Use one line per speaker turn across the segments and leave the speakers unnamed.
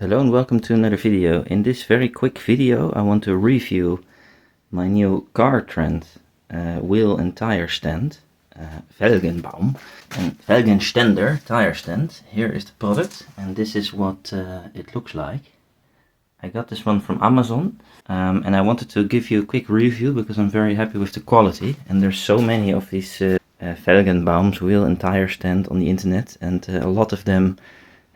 Hello and welcome to another video. In this very quick video I want to review my new car trend wheel and tire stand, Felgenbaum and Felgenständer tire stand. Here is the product and this is what it looks like. I got this one from Amazon and I wanted to give you a quick review because I'm very happy with the quality, and there's so many of these Felgenbaums wheel and tire stand on the internet, and a lot of them,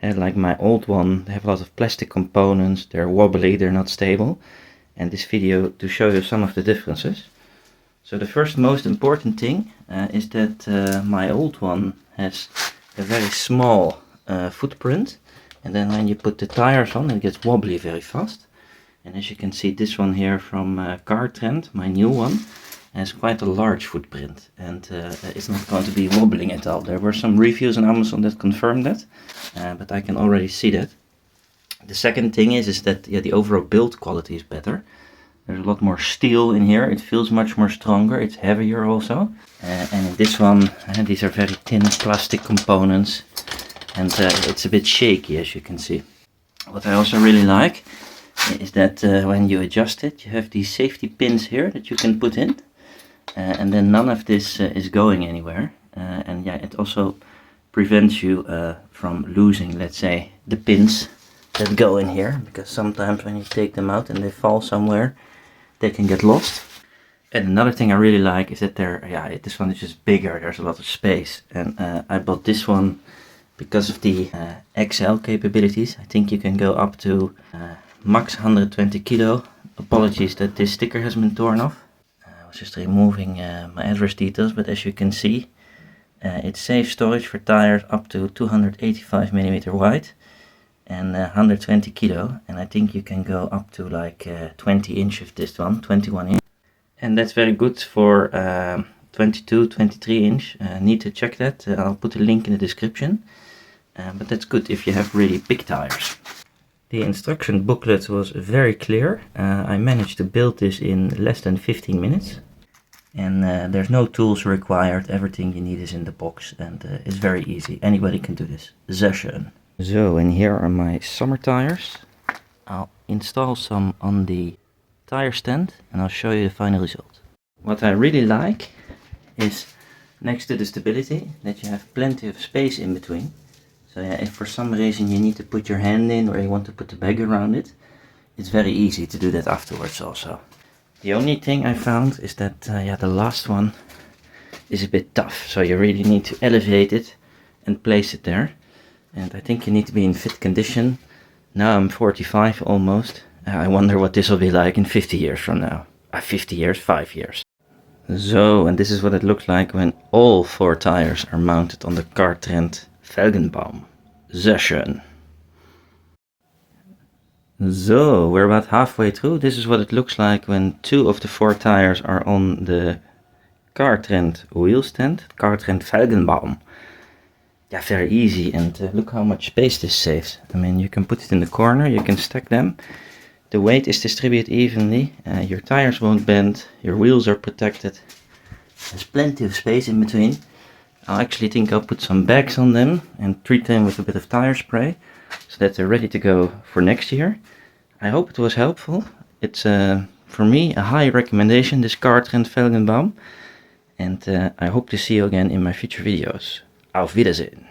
like my old one, they have a lot of plastic components, they're wobbly, they're not stable. And this video to show you some of the differences. So the first most important thing is that my old one has a very small footprint, and then when you put the tires on it gets wobbly very fast. And as you can see, this one here from Car Trend, my new one, has quite a large footprint, and it's not going to be wobbling at all. There were some reviews on Amazon that confirmed that, but I can already see that. The second thing is that the overall build quality is better. There's a lot more steel in here, it feels much more stronger, it's heavier also. And in this one, these are very thin plastic components, and it's a bit shaky, as you can see. What I also really like is that when you adjust it, you have these safety pins here that you can put in. And then none of this is going anywhere, and yeah, it also prevents you from losing, let's say, the pins that go in here, because sometimes when you take them out and they fall somewhere, they can get lost. And another thing I really like is that this one is just bigger, there's a lot of space, and I bought this one because of the XL capabilities. I think you can go up to max 120 kilo. Apologies that this sticker has been torn off. Just removing my address details, but as you can see, it's safe storage for tires up to 285 millimeter wide and 120 kilo, and I think you can go up to like 20 inch with this one, 21 inch, and that's very good for 22, 23 inch. Need to check that. I'll put a link in the description, but that's good if you have really big tires. The instruction booklet was very clear. I managed to build this in less than 15 minutes. And there's no tools required, everything you need is in the box, and it's very easy. Anybody can do this. Sehr schön. So, and here are my summer tires. I'll install some on the tire stand and I'll show you the final result. What I really like is, next to the stability, that you have plenty of space in between. So yeah, if for some reason you need to put your hand in or you want to put the bag around it, it's very easy to do that afterwards also. The only thing I found is that the last one is a bit tough, so you really need to elevate it and place it there. And I think you need to be in fit condition. Now I'm 45 almost. I wonder what this will be like in 50 years from now. 50 years, 5 years. So, and this is what it looks like when all 4 tires are mounted on the Car Trend Felgenbaum. Sehr schön. So, we're about halfway through. This is what it looks like when 2 of the 4 tires are on the Car Trend wheel stand, Car Trend Felgenbaum. Yeah, very easy, and look how much space this saves. I mean, you can put it in the corner, you can stack them. The weight is distributed evenly, your tires won't bend, your wheels are protected. There's plenty of space in between. I actually think I'll put some bags on them and treat them with a bit of tire spray so that they're ready to go for next year. I hope it was helpful. It's for me a high recommendation, this Car Trend Felgenbaum, and I hope to see you again in my future videos. Auf Wiedersehen.